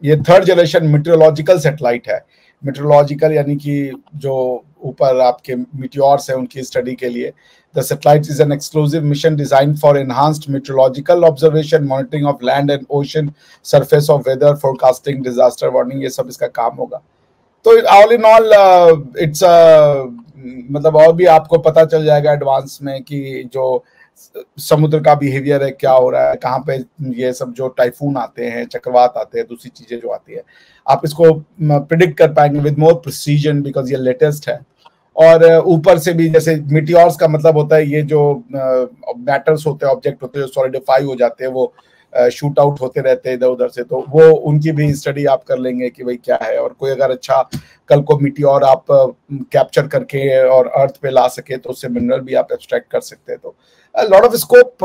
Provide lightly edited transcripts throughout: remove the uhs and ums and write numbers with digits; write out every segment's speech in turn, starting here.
ये third generation meteorological satellite है। Meteorological यानी कि जो ऊपर आपके मीटियोर्स है उनकी स्टडी के लिए। The satellite is an exclusive mission design for enhanced meteorological observation, monitoring of land and ocean surface of weather, forecasting, disaster warning, ये सब इसका काम होगा। तो ऑल इन ऑल इट्स मतलब और भी आपको पता चल जाएगा एडवांस में कि जो समुद्र का बिहेवियर है, क्या हो रहा है, कहाँ पे ये सब जो टाइफून आते हैं, चक्रवात आते हैं, दूसरी चीजें जो आती है, आप इसको प्रिडिक्ट कर पाएंगे विद मोर प्रिसीजन बिकॉज ये लेटेस्ट है। और ऊपर से भी जैसे मीटियोर्स का मतलब होता है ये जो मैटर्स होते हैं, ऑब्जेक्ट होते हैं जो सॉलिडिफाई हो जाते हैं, वो शूट आउट होते रहते हैं इधर उधर से, तो वो उनकी भी स्टडी आप कर लेंगे कि भाई क्या है। और कोई अगर अच्छा कल को मीटियोर आप कैप्चर करके और अर्थ पे ला सके तो उससे मिनरल भी आप एक्सट्रैक्ट कर सकते हैं। तो lot of scope,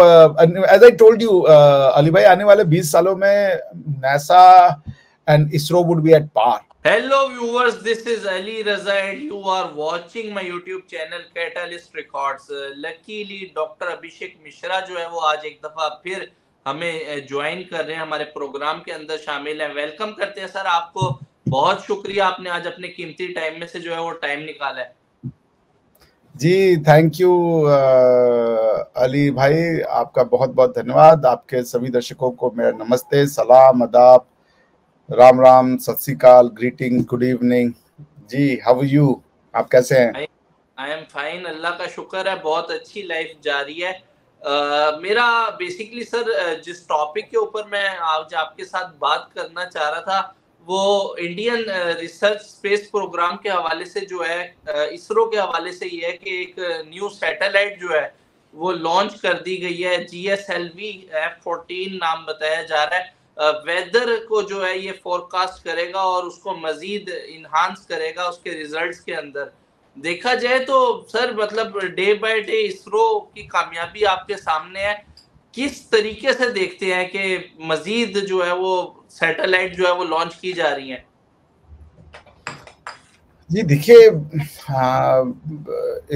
as I told you Ali भाई, आने वाले 20 सालों में NASA and ISRO would be at par. Hello viewers, this is Ali Raza and you are watching my YouTube channel Catalyst Records. Luckily doctor Abhishek Mishra जो है वो आज एक दफा फिर हमें ज्वाइन कर रहे हैं, हमारे प्रोग्राम के अंदर शामिल हैं। वेलकम करते हैं सर आपको। बहुत शुक्रिया, आपने आज अपने कीमती टाइम में से जो है वो टाइम निकाला है। जी थैंक यू अली भाई, आपका बहुत बहुत धन्यवाद। आपके सभी दर्शकों को मेरा नमस्ते, सलाम, अदाब, Ram Ram, Sat Shri Akal, greeting, good evening जी। हाउ आर यू, आप कैसे हैं? आई एम फाइन, अल्लाह का शुक्र है, बहुत अच्छी लाइफ जा रही है। मेरा बेसिकली सर जिस टॉपिक के ऊपर मैं आज आपके साथ बात करना चाह रहा था वो इंडियन रिसर्च स्पेस प्रोग्राम के हवाले से जो है, इसरो के हवाले से ये है कि एक न्यू सैटेलाइट जो है वो लॉन्च कर दी गई है। GSLV F14 नाम बताया जा रहा है। वेदर को जो है ये फोरकास्ट करेगा और उसको मजीद इन्हांस करेगा उसके रिजल्ट्स के अंदर। देखा जाए तो सर मतलब डे बाय डे इसरो की कामयाबी आपके सामने है। किस तरीके से देखते हैं कि मजीद जो है वो सैटेलाइट जो है वो लॉन्च की जा रही हैं? जी देखिए,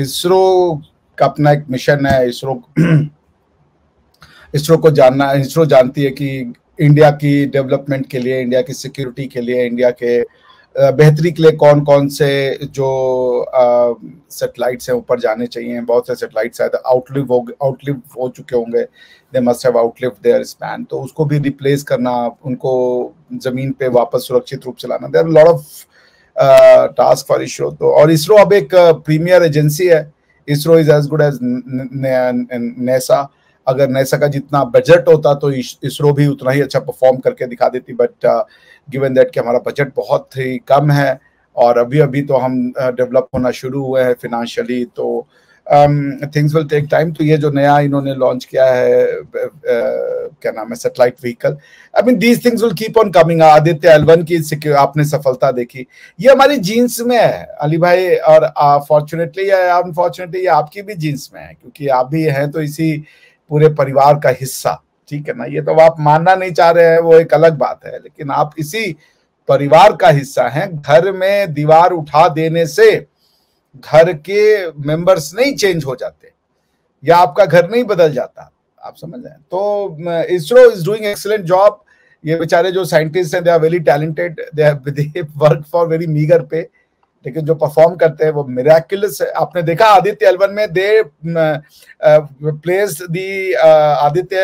इसरो का अपना एक मिशन है। इसरो को जानना, इसरो जानती है कि इंडिया की डेवलपमेंट के लिए, इंडिया की सिक्योरिटी के लिए, इंडिया के बेहतरी के लिए कौन कौन से जो सैटेलाइट्स हैं ऊपर जाने चाहिए। बहुत से सैटेलाइट्स शायद आउटलिव हो चुके होंगे, they must have outlived their span, तो उसको भी रिप्लेस करना, उनको जमीन पे वापस सुरक्षित रूप से लाना, there are lot of task for ISRO. तो और इसरो अब एक प्रीमियर एजेंसी है। ISRO is as good as NASA. अगर नेसा का जितना बजट होता तो इसरो भी उतना ही अच्छा परफॉर्म करके दिखा देती, बट गिवन दैट कि हमारा बजट बहुत ही कम है और अभी तो हम डेवलप होना शुरू हुए हैं फिनेंशियली, तो थिंग्स विल टेक टाइम। तो ये जो नया इन्होंने लॉन्च किया है क्या नाम है, satellite vehicle, I mean these things will keep on coming. Aditya L1 की आपने सफलता देखी, ये हमारी जीन्स में है अली भाई, और फॉर्चुनेटली या अनफॉर्चुनेटली ये आपकी भी जीन्स में है, क्योंकि आप भी हैं तो इसी पूरे परिवार का हिस्सा, ठीक है ना। ये तो आप मानना नहीं चाह रहे हैं, वो एक अलग बात है, लेकिन आप इसी परिवार का हिस्सा हैं। घर में दीवार उठा देने से घर के मेंबर्स नहीं चेंज हो जाते या आपका घर नहीं बदल जाता, आप समझ रहे हैं। तो ISRO is doing excellent job. ये बेचारे जो साइंटिस्ट हैं, they are very talented, they work for very meagre pay, लेकिन जो परफॉर्म करते हैं वो मिराक्युलस है। आपने देखा आदित्य L1 में they placed the Aditya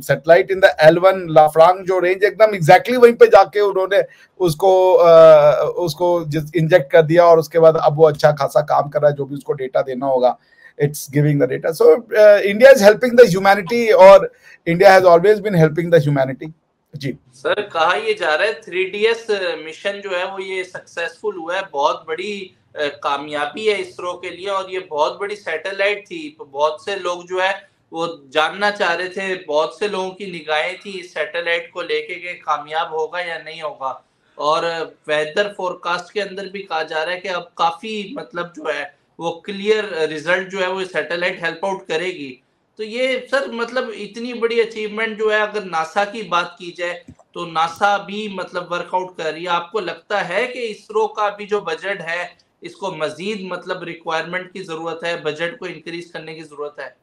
satellite in the L1 Lagrange जो रेंज, एकदम एग्जैक्टली वहीं पे जाके उन्होंने उसको इंजेक्ट कर दिया और उसके बाद अब वो अच्छा खासा काम कर रहा है। जो भी उसको डेटा देना होगा, it's giving the data. So India is helping the humanity, और India has always been helping the humanity. जी सर, कहा ये जा रहा है 3DS मिशन जो है वो ये सक्सेसफुल हुआ है, बहुत बड़ी कामयाबी है इसरो के लिए, और ये बहुत बड़ी सैटेलाइट थी। बहुत से लोग जो है वो जानना चाह रहे थे, बहुत से लोगों की निगाहें थी इस सैटेलाइट को लेके कि कामयाब होगा या नहीं होगा। और वेदर फोरकास्ट के अंदर भी कहा जा रहा है कि अब काफी मतलब जो है वो क्लियर रिजल्ट जो है वो सैटेलाइट हेल्प आउट करेगी। तो ये सर मतलब इतनी बड़ी अचीवमेंट जो है, अगर नासा की बात की जाए तो नासा भी मतलब वर्कआउट कर रही है। आपको लगता है कि इसरो का भी जो बजट है इसको मजीद मतलब रिक्वायरमेंट की जरूरत है, बजट को इंक्रीज करने की जरूरत है?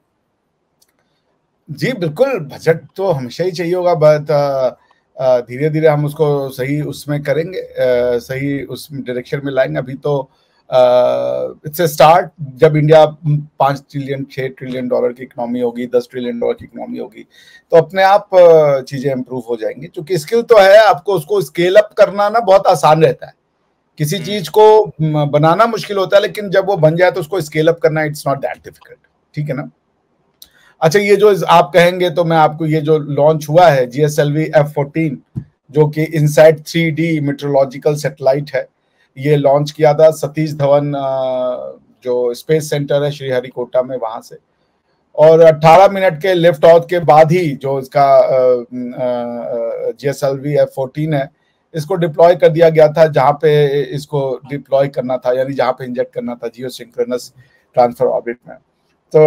जी बिल्कुल, बजट तो हमेशा ही चाहिए होगा, बट धीरे धीरे हम उसको सही उसमें करेंगे, सही उस डायरेक्शन में लाएंगे। अभी तो इट्स ए स्टार्ट। जब इंडिया 5 ट्रिलियन 6 ट्रिलियन डॉलर की इकोनॉमी होगी, 10 ट्रिलियन डॉलर की इकोनॉमी होगी, तो अपने आप चीजें इंप्रूव हो जाएंगी। क्योंकि स्किल तो है, आपको उसको स्केल अप करना ना बहुत आसान रहता है। किसी चीज को बनाना मुश्किल होता है, लेकिन जब वो बन जाए तो उसको स्केल अप करना इट्स नॉट दैट डिफिकल्ट। ठीक है ना? अच्छा, ये जो आप कहेंगे तो मैं आपको, ये जो लॉन्च हुआ है GSLV F14, जो कि इनसाइट 3D मेट्रोलॉजिकल सैटेलाइट है, ये लॉन्च किया था सतीश धवन जो स्पेस सेंटर है श्रीहरिकोटा में, वहां से। और 18 मिनट के लिफ्ट ऑफ के बाद ही जो इसका GSLV F14 है, इसको डिप्लॉय कर दिया गया था जहां पे इसको डिप्लॉय करना था, यानी जहां पे इंजेक्ट करना था जियो सिंक्रोनस ट्रांसफर ऑर्बिट में। तो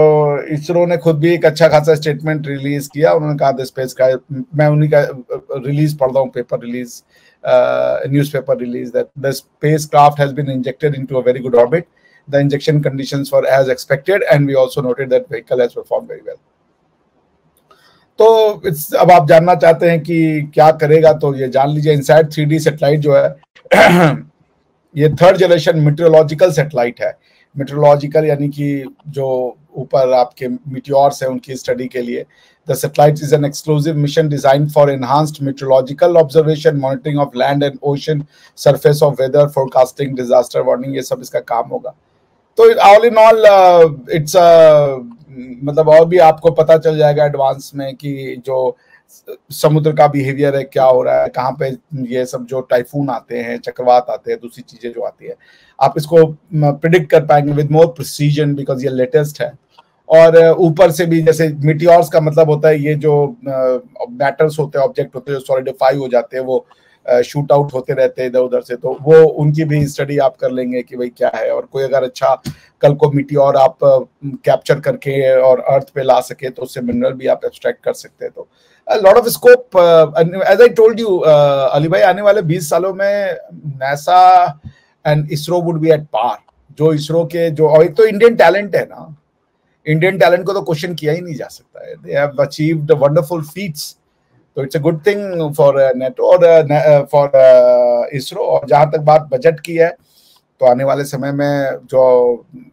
इसरो ने खुद भी एक अच्छा खासा स्टेटमेंट रिलीज किया। उन्होंने कहा द स्पेस का, मैं उन्हीं का रिलीज पढ़ रहा हूँ, paper release, newspaper release, that the spacecraft has been injected into a very good orbit, the injection conditions were as expected and we also noted that vehicle has performed very well. तो अब आप जानना चाहते हैं कि क्या करेगा, तो ये जान लीजिए। इनसाइट 3D सैटेलाइट जो है ये 3rd जनरेशन मेट्रोलॉजिकल सैटेलाइट है। मेट्रोलॉजिकल यानी कि जो ऊपर आपके मीटियोर्स है उनकी स्टडी के लिए। The satellite is an exclusive mission design for enhanced meteorological observation, monitoring of land and ocean surface of weather, forecasting, disaster warning, ये सब इसका काम होगा। तो ऑल इन ऑल इट्स मतलब और भी आपको पता चल जाएगा एडवांस में कि जो समुद्र का बिहेवियर है, क्या हो रहा है, कहाँ पे ये सब जो टाइफून आते हैं, चक्रवात आते हैं, दूसरी चीजें जो आती है, आप इसको प्रिडिक्ट कर पाएंगे विद मोर प्रिसीजन, बिकॉज ये लेटेस्ट है। और ऊपर से भी, जैसे मीटियोर्स का मतलब होता है ये जो मैटर्स होते हैं, ऑब्जेक्ट होते हैं जो सॉलिडिफाई हो जाते हैं, वो शूट आउट होते रहते हैं इधर उधर से, तो वो उनकी भी स्टडी आप कर लेंगे कि भाई क्या है। और कोई अगर अच्छा कल को मीटियोर आप कैप्चर करके और अर्थ पे ला सके तो उससे मिनरल भी आप एक्सट्रैक्ट कर सकते हैं। तो lot of scope, as I told you Ali भाई, आने वाले 20 सालों में NASA and ISRO would be at par. जो इसरो के जो, और एक तो इंडियन टैलेंट है ना, इंडियन टैलेंट को तो क्वेश्चन किया ही नहीं जा सकता है। They have achieved wonderful feats, तो it's a good thing for NATO और फॉर इसरो। और जहां तक बात बजट की है, तो आने वाले समय में जो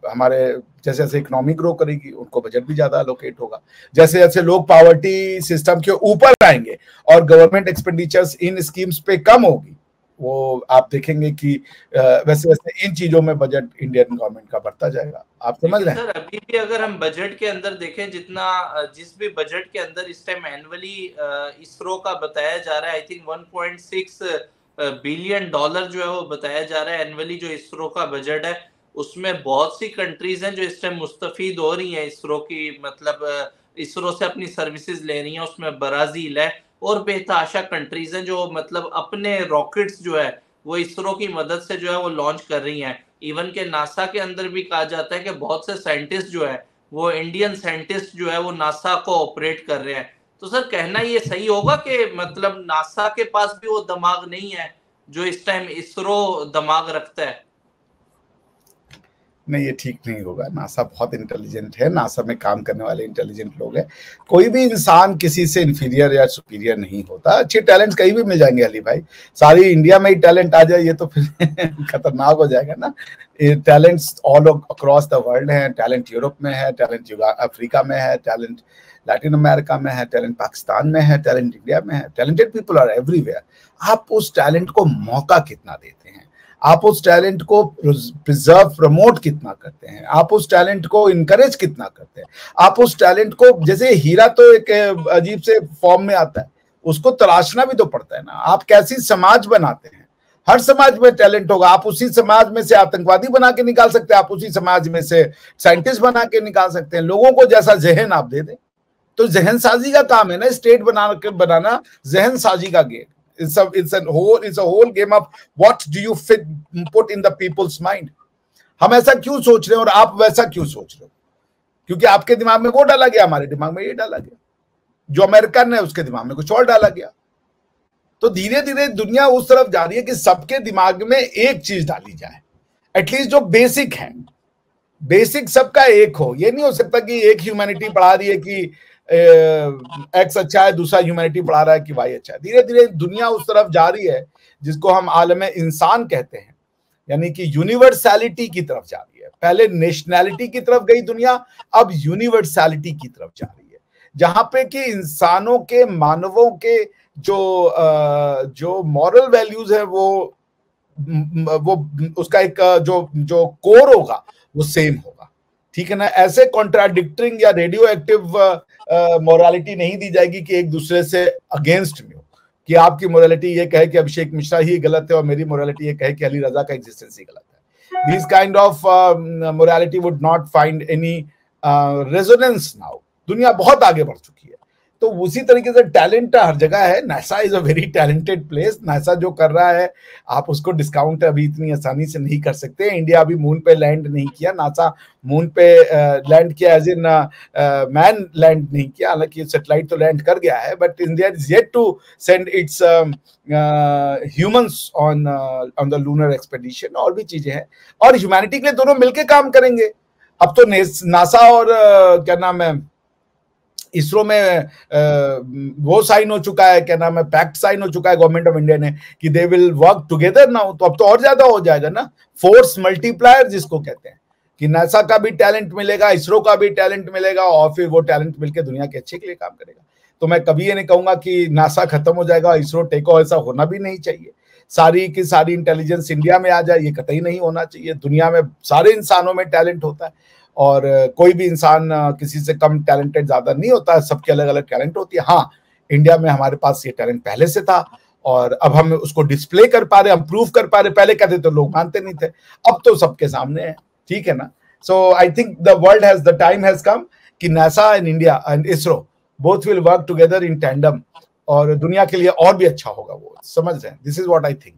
हमारे जैसे जैसे इकोनॉमी ग्रो करेगी, उनको बजट भी ज्यादा एलोकेट होगा। जैसे जैसे लोग पॉवर्टी सिस्टम के ऊपर आएंगे और गवर्नमेंट एक्सपेंडिचर्स इन स्कीम्स पे कम होगी, वो आप देखेंगे कि वैसे वैसे इन चीजों में बजट इंडियन गवर्नमेंट का बढ़ता जाएगा। आप समझ रहे हैं? सर, अभी भी अगर हम बजट के अंदर देखें, जिस भी बजट के अंदर इस टाइम एनुअली इसरो का बताया जा रहा है, आई थिंक 1.6 बिलियन डॉलर जो है वो बताया जा रहा है एनुअली जो इसरो का बजट है। उसमें बहुत सी कंट्रीज हैं जो इस टाइम मुस्तफीद हो रही हैं इसरो की, मतलब इसरो से अपनी सर्विसेज ले रही हैं। उसमें ब्राजील है और बेतहाशा कंट्रीज हैं जो मतलब अपने रॉकेट्स जो है वो इसरो की मदद से जो है वो लॉन्च कर रही हैं। इवन के नासा के अंदर भी कहा जाता है कि बहुत से साइंटिस्ट जो है वो इंडियन साइंटिस्ट जो है वो नासा को ऑपरेट कर रहे हैं। तो सर, कहना ये सही होगा कि मतलब नासा के पास भी वो दिमाग नहीं है जो इस टाइम इसरो दिमाग रखता है? नहीं, ये ठीक नहीं होगा। नासा बहुत इंटेलिजेंट है, नासा में काम करने वाले इंटेलिजेंट लोग हैं। कोई भी इंसान किसी से इंफीरियर या सुपीरियर नहीं होता। अच्छे टैलेंट कहीं भी मिल जाएंगे अली भाई। सारी इंडिया में ही टैलेंट आ जाए ये तो फिर खतरनाक हो जाएगा ना। Talents all across the world हैं। टैलेंट यूरोप में है, टैलेंट अफ्रीका में है, टैलेंट लैटिन अमेरिका में है, टैलेंट पाकिस्तान में है, टैलेंट इंडिया में है। Talented people are everywhere. आप उस टैलेंट को मौका कितना देते हैं, आप उस टैलेंट को प्रिजर्व प्रमोट कितना करते हैं, आप उस टैलेंट को इनकरेज कितना करते हैं, आप उस टैलेंट को, जैसे हीरा तो एक अजीब से फॉर्म में आता है, उसको तलाशना भी तो पड़ता है ना। आप कैसी समाज बनाते हैं, हर समाज में टैलेंट होगा। आप उसी समाज में से आतंकवादी बना के निकाल सकते हैं, आप उसी समाज में से साइंटिस्ट बना के निकाल सकते हैं। लोगों को जैसा जहन आप दे दें, तो जहन साजी का काम है ना। स्टेट बनाना जहन साजी का game. It's a whole game of what do you put in the people's mind। हम ऐसा क्यों सोच रहे हैं और आप वैसा क्यों सोच रहे हो? क्योंकि आपके दिमाग में वो डाला गया, हमारे दिमाग में ये डाला गया। जो अमेरिकन है उसके दिमाग में कुछ और डाला गया। तो धीरे धीरे दुनिया उस तरफ जा रही है कि सबके दिमाग में एक चीज डाली जाए, एटलीस्ट जो बेसिक है, बेसिक सबका एक हो। ये नहीं हो सकता कि एक ह्यूमैनिटी पढ़ा रही है कि एक्स अच्छा है, दूसरा ह्यूमैनिटी पढ़ा रहा है कि वाई अच्छा है। धीरे धीरे दुनिया उस तरफ जा रही है जिसको हम आलम इंसान कहते हैं, यानी कि यूनिवर्सैलिटी की तरफ जा रही है। पहले नेशनैलिटी की तरफ गई दुनिया, अब यूनिवर्सैलिटी की तरफ जा रही है, जहां पे कि इंसानों के, मानवों के जो मॉरल वैल्यूज है वो उसका एक जो कोर होगा वो सेम होगा, ठीक है ना। ऐसे कॉन्ट्राडिक्टिंग या रेडियो एक्टिव मोरालिटी नहीं दी जाएगी कि एक दूसरे से अगेंस्ट में हो, कि आपकी मोरालिटी ये कहे कि अभिषेक मिश्रा ही गलत है और मेरी मोरालिटी ये कहे कि अली रजा का एग्जिस्टेंस ही गलत है। This kind of morality would not find any resonance now. दुनिया बहुत आगे बढ़ चुकी है, तो उसी तरीके से टैलेंट हर जगह है। NASA is a very talented place. NASA जो कर रहा है आप उसको डिस्काउंट अभी इतनी आसानी से नहीं कर सकते। इंडिया अभी मून पे लैंड नहीं किया, नासा मून पे लैंड किया एज इन मैन लैंड नहीं किया, हालांकि सैटेलाइट तो लैंड कर गया है, but India is yet to send its humans on the lunar expedition. और भी चीजें हैं, और ह्यूमैनिटी के लिए दोनों मिलकर काम करेंगे। अब तो नासा और क्या नाम है, इसरो में वो साइन हो चुका है, क्या नाम है, पैक्ट साइन हो चुका है गवर्नमेंट ऑफ इंडिया ने कि they will work together now. तो अब तो और ज्यादा हो जाएगा ना, फोर्स मल्टीप्लायर जिसको कहते हैं, कि नासा का भी टैलेंट मिलेगा, इसरो का भी टैलेंट मिलेगा, और फिर वो टैलेंट मिलकर दुनिया के अच्छे के लिए काम करेगा। तो मैं कभी ये नहीं कहूंगा कि नासा खत्म हो जाएगा, इसरो टेक ऑफ, ऐसा होना भी नहीं चाहिए। सारी की सारी इंटेलिजेंस इंडिया में आ जाए, ये कतई नहीं होना चाहिए। दुनिया में सारे इंसानों में टैलेंट होता है, और कोई भी इंसान किसी से कम टैलेंटेड ज्यादा नहीं होता है, सबके अलग अलग टैलेंट होती है। हाँ, इंडिया में हमारे पास ये टैलेंट पहले से था, और अब हम उसको डिस्प्ले कर पा रहे, हम प्रूव कर पा रहे। पहले कहते तो लोग मानते नहीं थे, अब तो सबके सामने है, ठीक है ना। So I think the time has come कि NASA and India and ISRO both will work together in tandem, और दुनिया के लिए और भी अच्छा होगा वो, समझ रहे हैं। This is what I think.